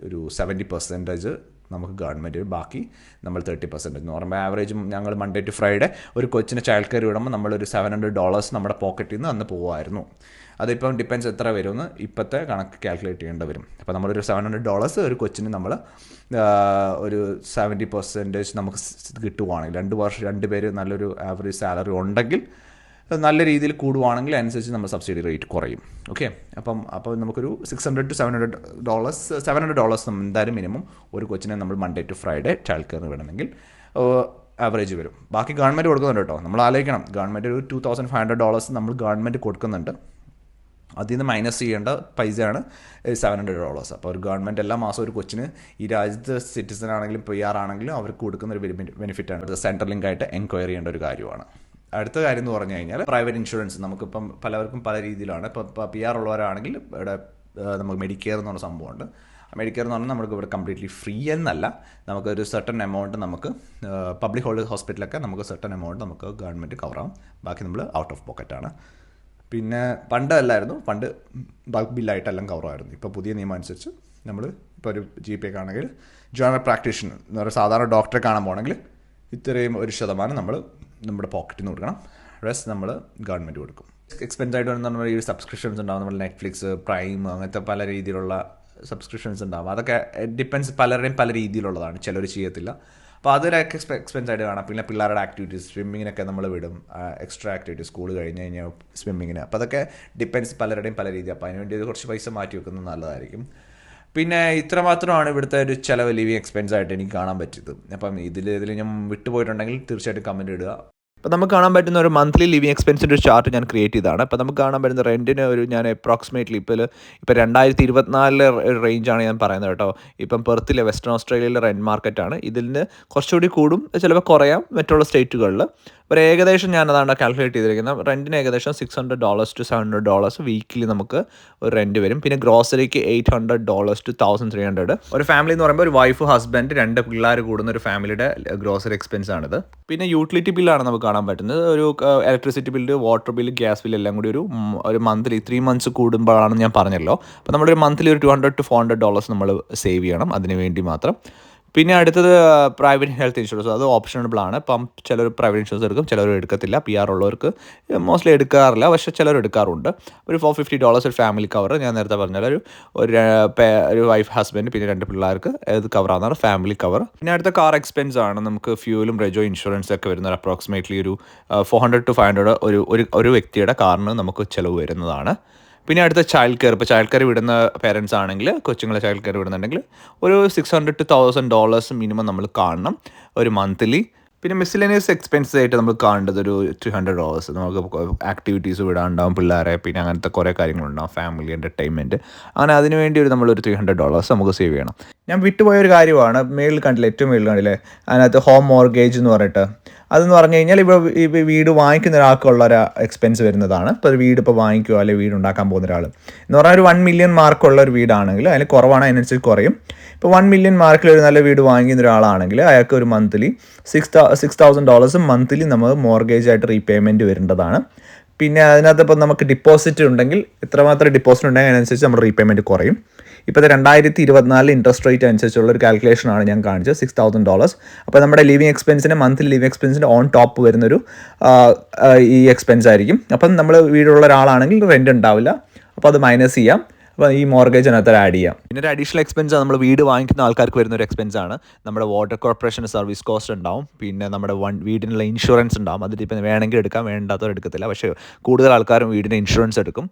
ഒരു 70% നമുക്ക് ഗവൺമെൻറ് ബാക്കി നമ്മൾ 30%. നോർമൽ ആവറേജ് ഞങ്ങൾ മൺഡേ ടു ഫ്രൈഡേ ഒരു കൊച്ചിന് ചൈൽഡ് കെയർ വിടുമ്പോൾ നമ്മളൊരു $700 നമ്മുടെ പോക്കറ്റിൽ നിന്ന് അന്ന് പോകുമായിരുന്നു. അതിപ്പം ഡിപ്പെൻസ് എത്ര വരുമെന്ന് ഇപ്പോഴത്തെ കണക്ക് കാൽക്കുലേറ്റ് ചെയ്യേണ്ടി വരും. അപ്പോൾ നമ്മളൊരു $700 ഒരു കൊച്ചിന് നമ്മൾ ഒരു 70% നമുക്ക് കിട്ടുവാണെങ്കിൽ 2 പേര് നല്ലൊരു ആവറേജ് സാലറി ഉണ്ടെങ്കിൽ നല്ല രീതിയിൽ കൂടുവാണെങ്കിൽ അനുസരിച്ച് നമ്മൾ സബ്സിഡി റേറ്റ് കുറയും. ഓക്കെ, അപ്പോൾ നമുക്കൊരു $600 to $700 എന്തായാലും മിനിമം ഒരു കൊച്ചിനെ നമ്മൾ മൺഡേ ടു ഫ്രൈഡേ ചൈൽഡ് കെയറിന് വിടണമെങ്കിൽ ആവറേജ് വരും. ബാക്കി ഗവൺമെൻറ് കൊടുക്കുന്നുണ്ട് കേട്ടോ. നമ്മൾ ആലോചിക്കണം, ഗവൺമെൻറ് ഒരു $2,500 നമ്മൾ ഗവൺമെൻറ് കൊടുക്കുന്നുണ്ട്. അതിൽ നിന്ന് മൈനസ് ചെയ്യേണ്ട പൈസയാണ് $700. അപ്പോൾ ഒരു ഗവൺമെൻറ് എല്ലാ മാസവും ഒരു കൊച്ചിന് ഈ രാജ്യത്ത് സിറ്റിസൺ ആണെങ്കിലും PR ആണെങ്കിലും അവർക്ക് കൊടുക്കുന്ന ഒരു ബെനിഫിറ്റാണ്. സെൻട്രൽ ലിങ്കായിട്ട് എൻക്വയറി ചെയ്യേണ്ട ഒരു കാര്യമാണ്. അടുത്ത കാര്യം എന്ന് പറഞ്ഞു കഴിഞ്ഞാൽ പ്രൈവറ്റ് ഇൻഷുറൻസ്. നമുക്കിപ്പം പലവർക്കും പല രീതിയിലാണ്. ഇപ്പോൾ PR ഉള്ളവരാണെങ്കിൽ ഇവിടെ നമുക്ക് മെഡിക്കെയർ എന്ന് പറഞ്ഞ സംഭവമുണ്ട്. മെഡിക്കെയർ എന്ന് പറഞ്ഞാൽ നമുക്ക് ഇവിടെ കംപ്ലീറ്റ്ലി ഫ്രീ എന്നല്ല, നമുക്കൊരു സർട്ടൺ എമൗണ്ട് നമുക്ക് പബ്ലിക് ഹോസ്പിറ്റലൊക്കെ നമുക്ക് സർട്ടൺ എമൗണ്ട് നമുക്ക് ഗവൺമെൻറ് കവറാവും. ബാക്കി നമ്മൾ ഔട്ട് ഓഫ് പോക്കറ്റാണ്. പിന്നെ പണ്ട് ബൾക്ക് ബില്ലായിട്ടെല്ലാം കവറായിരുന്നു. ഇപ്പോൾ പുതിയ നിയമം അനുസരിച്ച് നമ്മൾ ഇപ്പോൾ ഒരു GP ആണെങ്കിൽ ജനറൽ പ്രാക്ടീഷണർ എന്ന് പറയുന്ന സാധാരണ ഡോക്ടറെ കാണാൻ പോകണമെങ്കിൽ ഇത്രയും 1% നമ്മൾ നമ്മുടെ പോക്കറ്റിൽ നിന്ന് കൊടുക്കണം. റെസ്റ്റ് നമ്മൾ ഗവൺമെൻറ് കൊടുക്കും. എക്സ്പെൻസ് ആയിട്ട് വരുന്ന നമ്മൾ ഈ സബ്സ്ക്രിപ്ഷൻസ് ഉണ്ടാവും. നമ്മൾ നെറ്റ്ഫ്ലിക്സ്, പ്രൈം, അങ്ങനത്തെ പല രീതിയിലുള്ള സബ്സ്ക്രിപ്ഷൻസ് ഉണ്ടാവും. അതൊക്കെ ഡിപ്പെൻസ്, പലരുടെയും പല രീതിയിലുള്ളതാണ്. ചിലർ ചെയ്യത്തില്ല. അപ്പോൾ അതൊരൊക്കെ എക്സ്പെൻസ് ആയിട്ട് കാണാം. പിന്നെ പിള്ളേരുടെ ആക്ടിവിറ്റീസ്, സ്വിമ്മിങ്ങിനൊക്കെ നമ്മൾ വിടും. എക്സ്ട്രാ ആക്ടിവിറ്റീസ് സ്കൂൾ കഴിഞ്ഞ് കഴിഞ്ഞാൽ സ്വിമ്മിങ്ങിന്. അപ്പോൾ അതൊക്കെ ഡിപ്പെൻസ്, പലരുടെയും പല രീതി. അപ്പോൾ അതിനുവേണ്ടി കുറച്ച് പൈസ മാറ്റി വെക്കുന്നത് നല്ലതായിരിക്കും. പിന്നെ ഇത്രമാത്രമാണ് ഇവിടുത്തെ ഒരു ചിലവ് ലിവിങ് എക്സ്പെൻസ് ആയിട്ട് എനിക്ക് കാണാൻ പറ്റിയത്. അപ്പം ഇതിൽ ഞാൻ വിട്ടുപോയിട്ടുണ്ടെങ്കിൽ തീർച്ചയായിട്ടും കമൻറ്റ് ഇടുക. അപ്പോൾ നമുക്ക് കാണാൻ പറ്റുന്ന ഒരു മന്ത്ലി ലിവിങ് എക്സ്പെൻസിൻ്റെ ഒരു ചാർട്ട് ഞാൻ ക്രിയേറ്റ് ചെയ്തതാണ്. അപ്പോൾ നമുക്ക് കാണാൻ പറ്റുന്ന റെൻറ്റിന് ഒരു ഞാൻ അപ്രോക്സിമേറ്റ്ലി ഇപ്പോൾ 2024 റേഞ്ചാണ് ഞാൻ പറയുന്നത് കേട്ടോ. ഇപ്പം പെർത്തിലെ വെസ്റ്റേൺ ഓസ്ട്രേലിയയിലെ റെൻറ്റ് മാർക്കറ്റാണ്. ഇതിൽ നിന്ന് കുറച്ചുകൂടി കൂടും, ചിലപ്പോൾ കുറയാം മറ്റുള്ള സ്റ്റേറ്റുകളിൽ. ഒരു ഏകദേശം ഞാൻ അതാണ് കാൽക്കുലേറ്റ് ചെയ്തിരിക്കുന്നത്. റെൻറ്റിന് ഏകദേശം $600 to $700 വീക്കിലി നമുക്ക് ഒരു റെൻറ്റ് വരും. പിന്നെ ഗ്രോസറിക്ക് $800 to $1,300. ഒരു ഫാമിലി എന്ന് പറയുമ്പോൾ ഒരു വൈഫ്, ഹസ്ബൻഡ്, 2 പിള്ളേർ കൂടുന്ന ഒരു ഫാമിലിയുടെ ഗ്രോസറി എക്സ്പെൻസ് ആണിത്. പിന്നെ യൂട്ടിലിറ്റി ബില്ലാണ് നമുക്ക് കാണാൻ പറ്റുന്നത്. ഒരു electricity bill, water bill, gas bill എല്ലാം കൂടി ഒരു മന്ത്ലി 3 months കൂടുമ്പോഴാണെന്ന് ഞാൻ പറഞ്ഞല്ലോ. അപ്പോൾ നമ്മളൊരു മന്ത്ലി ഒരു $200 to $400 നമ്മൾ സേവ് ചെയ്യണം അതിന് വേണ്ടി മാത്രം. പിന്നെ അടുത്തത് പ്രൈവറ്റ് ഹെൽത്ത് ഇൻഷുറൻസ്. അത് ഓപ്ഷണബിൾ ആണ്. ഇപ്പം ചിലർ പ്രൈവറ്റ് ഇൻഷുറൻസ് എടുക്കും, ചിലർ എടുക്കത്തില്ല. PR ഉള്ളവർക്ക് മോസ്റ്റ്ലി എടുക്കാറില്ല, പക്ഷേ ചിലർ എടുക്കാറുണ്ട്. ഒരു $450 ഒരു ഫാമിലി കവർ. ഞാൻ നേരത്തെ പറഞ്ഞാൽ ഒരു വൈഫ്, ഹസ്ബൻഡ്, പിന്നെ 2 പിള്ളേർക്ക് ഇത് കവറാകുന്നതാണ് ഫാമിലി കവർ. പിന്നെ അടുത്ത കാർ എക്സ്പെൻസ് ആണ്. നമുക്ക് ഫ്യൂലും റെജോ ഇൻഷുറൻസ് ഒക്കെ വരുന്നത് അപ്രോക്സിമേറ്റ്ലി ഒരു $400 to $500 ഒരു വ്യക്തിയുടെ കാറിന് നമുക്ക് ചിലവ് വരുന്നതാണ്. പിന്നെ അടുത്ത ചൈൽഡ് കെയർ. ഇപ്പോൾ ചൈൽഡ് കെയർ വിടുന്ന പേരൻസ് ആണെങ്കിൽ, കൊച്ചുങ്ങളെ ചൈൽഡ് കെയർ വിടുന്നുണ്ടെങ്കിൽ ഒരു $600 to $1,000 മിനിമം നമ്മൾ കാണണം ഒരു മന്ത്ലി. പിന്നെ മിസ്സലേനിയസ് എക്സ്പെൻസസ് ആയിട്ട് നമ്മൾ കാണേണ്ടത് ഒരു $300. നമുക്ക് ആക്ടിവിറ്റീസ് വിടാനുണ്ടാവും പിള്ളേരെ, പിന്നെ അങ്ങനത്തെ കുറേ കാര്യങ്ങളുണ്ടാവും, ഫാമിലി എൻ്റർടൈൻമെൻറ്റ്. അങ്ങനെ അതിന് വേണ്ടി നമ്മളൊരു $300 നമുക്ക് സേവ് ചെയ്യണം. ഞാൻ വിട്ടുപോയൊരു കാര്യമാണ്, ഏറ്റവും മേളിൽ കണ്ടില്ലേ, അതിനകത്ത് ഹോം മോർഗേജ് എന്ന് പറഞ്ഞിട്ട്. അതെന്ന് പറഞ്ഞു കഴിഞ്ഞാൽ ഇപ്പോൾ വീട് വാങ്ങിക്കുന്ന ഒരാൾക്കുള്ള ഒരു എക്സ്പെൻസ് വരുന്നതാണ്. ഇപ്പോൾ ഒരു വീട് ഇപ്പോൾ വാങ്ങിക്കുക, അല്ലെങ്കിൽ വീട് ഉണ്ടാക്കാൻ പോകുന്ന ഒരാൾ എന്ന് പറഞ്ഞാൽ ഒരു 1 million മാർക്കുള്ള ഒരു വീടാണെങ്കിൽ അതിൽ കുറവാണ്, അതിനനുസരിച്ച് കുറയും. ഇപ്പോൾ 1 million മാർക്കിൽ ഒരു നല്ല വീട് വാങ്ങിക്കുന്ന ഒരാളാണെങ്കിൽ അയാൾക്ക് ഒരു മന്ത്ലി $6,000 മന്ത്ലി നമ്മൾ മോർഗേജ് ആയിട്ട് റീപേയ്മെൻറ്റ് വരേണ്ടതാണ്. പിന്നെ അതിനകത്ത് ഇപ്പോൾ നമുക്ക് ഡിപ്പോസിറ്റ് ഉണ്ടെങ്കിൽ, എത്രമാത്രം ഡിപ്പോസിറ്റ് ഉണ്ടെങ്കിൽ അതിനനുസരിച്ച് നമ്മൾ റീപേയ്മെൻറ്റ് കുറയും. ഇപ്പോഴത്തെ 2024 ഇൻട്രസ്റ്റ് റേറ്റ് അനുസരിച്ചുള്ള ഒരു കാൽക്കുലേഷനാണ് ഞാൻ കാണിച്ചത്, $6,000. അപ്പോൾ നമ്മുടെ ലിവിങ് എക്സ്പെൻസിന്, മന്ത്ലി ലിവിങ് എക്സ്പെൻസിന് ഓൺ ടോപ്പ് വരുന്നൊരു ഈ എക്സ്പെൻസ് ആയിരിക്കും. അപ്പം നമ്മൾ വീടുള്ള ഒരാളാണെങ്കിൽ റെൻറ്റ് ഉണ്ടാവില്ല, അപ്പോൾ അത് മൈനസ് ചെയ്യാം. അപ്പോൾ ഈ മോർഗേജ് അതിനകത്ത് ആഡ് ചെയ്യാം. പിന്നെ ഒരു അഡീഷണൽ എക്സ്പെൻസ് നമ്മൾ വീട് വാങ്ങിക്കുന്ന ആൾക്കാർക്ക് വരുന്ന ഒരു എക്സ്പെൻസ് ആണ്. നമ്മുടെ വാട്ടർ കോർപ്പറേഷൻ്റെ സർവീസ് കോസ്റ്റ് ഉണ്ടാവും. പിന്നെ നമ്മുടെ വീടിനുള്ള ഇൻഷുറൻസ് ഉണ്ടാവും. അതിൽ ഇപ്പം വേണമെങ്കിൽ എടുക്കാം, വേണ്ടാത്തവർ എടുക്കത്തില്ല. പക്ഷേ കൂടുതൽ ആൾക്കാരും വീടിൻ്റെ ഇൻഷുറൻസ് എടുക്കും.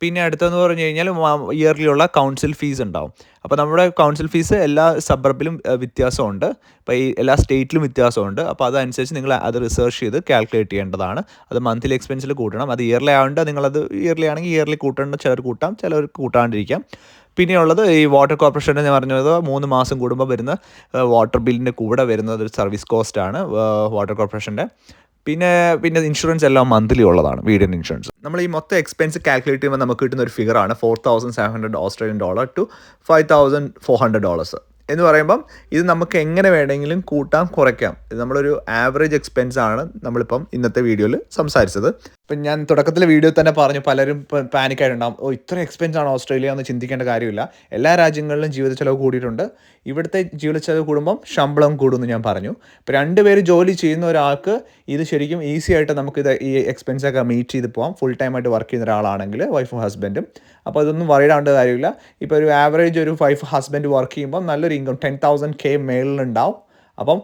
പിന്നെ അടുത്തെന്ന് പറഞ്ഞു കഴിഞ്ഞാൽ ഇയർലിയുള്ള കൗൺസിൽ ഫീസ് ഉണ്ടാവും. അപ്പോൾ നമ്മുടെ കൗൺസിൽ ഫീസ് എല്ലാ സബർബിലും വ്യത്യാസമുണ്ട്, ഇപ്പോൾ ഈ എല്ലാ സ്റ്റേറ്റിലും വ്യത്യാസമുണ്ട്. അപ്പോൾ അതനുസരിച്ച് നിങ്ങൾ അത് റിസർച്ച് ചെയ്ത് കാൽക്കുലേറ്റ് ചെയ്യേണ്ടതാണ്. അത് മന്ത്ലി എക്സ്പെൻസിൽ കൂട്ടണം. അത് ഇയർലി ആയതുകൊണ്ട് നിങ്ങളത് ഇയർലി ആണെങ്കിൽ ഇയർലി കൂട്ടേണ്ട, ചിലർ കൂട്ടാം, ചിലർ കൂട്ടാണ്ടിരിക്കാം. പിന്നെയുള്ളത് ഈ വാട്ടർ കോർപ്പറേഷൻ എന്ന് പറഞ്ഞത് 3 മാസം കൂടുമ്പോൾ വരുന്ന വാട്ടർ ബില്ലിൻ്റെ കൂടെ വരുന്നത് ഒരു സർവീസ് കോസ്റ്റാണ് വാട്ടർ കോർപ്പറേഷൻ്റെ. പിന്നെ ഇൻഷുറൻസ് എല്ലാം മന്ത്ലി ഉള്ളതാണ്, വീടിൻ്റെ ഇൻഷുറൻസ്. നമ്മൾ ഈ മൊത്തം എക്സ്പെൻസ് കാൽക്കുലേറ്റ് ചെയ്യുമ്പോൾ നമുക്ക് കിട്ടുന്ന ഒരു ഫിഗറാണ് $4,700 to $5,400 എന്ന് പറയുമ്പം ഇത് നമുക്ക് എങ്ങനെ വേണമെങ്കിലും കൂട്ടാം, കുറയ്ക്കാം. ഇത് നമ്മളൊരു ആവറേജ് എക്സ്പെൻസ് ആണ് നമ്മളിപ്പം ഇന്നത്തെ വീഡിയോയിൽ സംസാരിച്ചത്. ഇപ്പം ഞാൻ തുടക്കത്തിലെ വീഡിയോ തന്നെ പറഞ്ഞു പലരും പാനിക്കായിട്ടുണ്ടാകും. ഇത്ര എക്സ്പെൻസ് ആണ് ഓസ്ട്രേലിയ എന്ന് ചിന്തിക്കേണ്ട കാര്യമില്ല. എല്ലാ രാജ്യങ്ങളിലും ജീവിത ചെലവ് കൂടിയിട്ടുണ്ട്. ഇവിടുത്തെ ജീവിത ചെലവ് കൂടുമ്പം ശമ്പളം കൂടുമെന്ന് ഞാൻ പറഞ്ഞു. ഇപ്പോൾ 2 പേര് ജോലി ചെയ്യുന്ന ഒരാൾക്ക് ഇത് ശരിക്കും ഈസി ആയിട്ട് നമുക്കിത് ഈ എക്സ്പെൻസൊക്കെ മീറ്റ് ചെയ്ത് പോകാം. ഫുൾ ടൈം ആയിട്ട് വർക്ക് ചെയ്യുന്ന ഒരാളാണെങ്കിൽ വൈഫും ഹസ്ബൻഡും. അപ്പോൾ അതൊന്നും വറീഡാവേണ്ട കാര്യമില്ല. ഇപ്പോൾ ഒരു ആവറേജ് ഒരു വൈഫ് ഹസ്ബൻഡ് വർക്ക് ചെയ്യുമ്പോൾ നല്ലൊരു ഇൻകം 10,000 മേളിലുണ്ടാവും. അപ്പം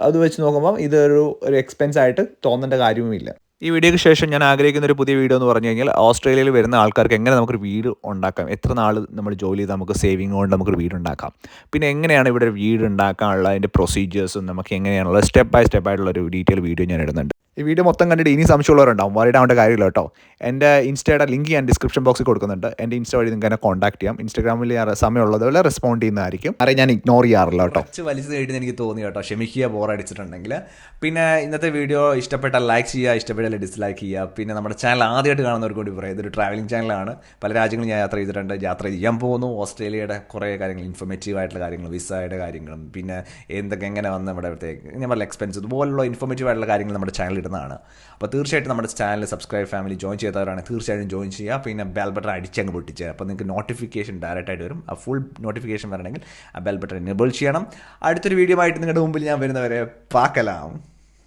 അത് വെച്ച് നോക്കുമ്പം ഇതൊരു എക്സ്പെൻസ് ആയിട്ട് തോന്നേണ്ട കാര്യവുമില്ല. ഈ വീഡിയോയ്ക്ക് ശേഷം ഞാൻ ആഗ്രഹിക്കുന്ന ഒരു പുതിയ വീഡിയോ എന്ന് പറഞ്ഞു കഴിഞ്ഞാൽ ഓസ്ട്രേലിയയിൽ വരുന്ന ആൾക്കാർക്ക് എങ്ങനെ നമുക്കൊരു വീട് ഉണ്ടാക്കാം, എത്ര നാൾ നമ്മൾ ജോലി ചെയ്ത് നമുക്ക് സേവിങ് കൊണ്ട് നമുക്കൊരു വീട് ഉണ്ടാക്കാം, പിന്നെ എങ്ങനെയാണ് ഇവിടെ ഒരു വീട് ഉണ്ടാക്കാനുള്ള അതിൻ്റെ പ്രൊസീജിയേഴ്സും നമുക്ക് എങ്ങനെയാണുള്ള സ്റ്റെപ്പ് ബൈ സ്റ്റെപ്പ് ആയിട്ടുള്ള ഒരു ഡീറ്റെയിൽ വീഡിയോ ഞാൻ ഇടുന്നുണ്ട്. ഈ വീഡിയോ മൊത്തം കണ്ടിട്ട് ഇനി സംശയമുള്ളവരുണ്ടാവും, വറീഡാവേണ്ട കാര്യമില്ല കേട്ടോ. എൻ്റെ ഇൻസ്റ്റയുടെ ലിങ്ക് ഞാൻ ഡിസ്ക്രിപ്ഷൻ ബോക്സിൽ കൊടുക്കുന്നുണ്ട്. എൻ്റെ ഇൻസ്റ്റ വഴി നിങ്ങൾക്ക് എന്നെ കോൺടാക്ട് ചെയ്യാം. ഇൻസ്റ്റാഗ്രാമിൽ ഞാൻ സമയമുള്ളതുപോലെ റെസ്പോണ്ട് ചെയ്യുന്നതായിരിക്കും. അറിയാം, ഞാൻ ഇഗ്നോർ ചെയ്യാറില്ല കേട്ടോ. വലിച്ചു കഴിഞ്ഞ് എനിക്ക് തോന്നി കേട്ടോ, ക്ഷമിക്കുക ബോറടിച്ചിട്ടുണ്ടെങ്കിൽ. പിന്നെ ഇന്നത്തെ വീഡിയോ ഇഷ്ടപ്പെട്ടാൽ ലൈക്ക് ചെയ്യുക, ഇഷ്ടപ്പെട്ടാൽ ഡിസ്ലൈക്ക് ചെയ്യുക. പിന്നെ നമ്മുടെ ചാനൽ ആദ്യമായിട്ട് കാണുന്നവർക്ക് കൂടി പറയാം, ഇതൊരു ട്രാവലിംഗ് ചാനലാണ്. പല രാജ്യങ്ങളും ഞാൻ യാത്ര ചെയ്തിട്ടുണ്ട്, യാത്ര ചെയ്യാൻ പോകുന്നു. ഓസ്ട്രേലിയയുടെ കുറേ കാര്യങ്ങൾ, ഇൻഫോർമേറ്റീവ് ആയിട്ടുള്ള കാര്യങ്ങൾ, വിസയുടെ കാര്യങ്ങളും, പിന്നെ എങ്ങനെ വന്ന് നമ്മുടെ അടുത്തേക്ക് ഞാൻ പറഞ്ഞ എക്സ്പെൻസ്, ഇതുപോലുള്ള ഇൻഫോർമേറ്റീവ് ആയിട്ടുള്ള കാര്യങ്ങൾ നമ്മുടെ ചാനൽ ഇടുന്നതാണ്. അപ്പോൾ തീർച്ചയായിട്ടും നമ്മുടെ ചാനൽ സബ്സ്ക്രൈബ് ഫാമിലി ജോയിൻ ചെയ്തവരാണ് തീർച്ചയായിട്ടും ജോയിൻ ചെയ്യുക. പിന്നെ ബെൽ ബട്ടൺ അടിച്ചങ്ങ് പൊട്ടിച്ച്, അപ്പോൾ നിങ്ങൾക്ക് നോട്ടിഫിക്കേഷൻ ഡയറക്റ്റ് ആയിട്ട് വരും. ആ ഫുൾ നോട്ടിഫിക്കേഷൻ വരണമെങ്കിൽ ആ ബെൽ ബട്ടൺ എനേബിൾ ചെയ്യണം. അടുത്തൊരു വീഡിയോ ആയിട്ട് നിങ്ങളുടെ മുമ്പിൽ ഞാൻ വരുന്നവരെ പാക്കലാം.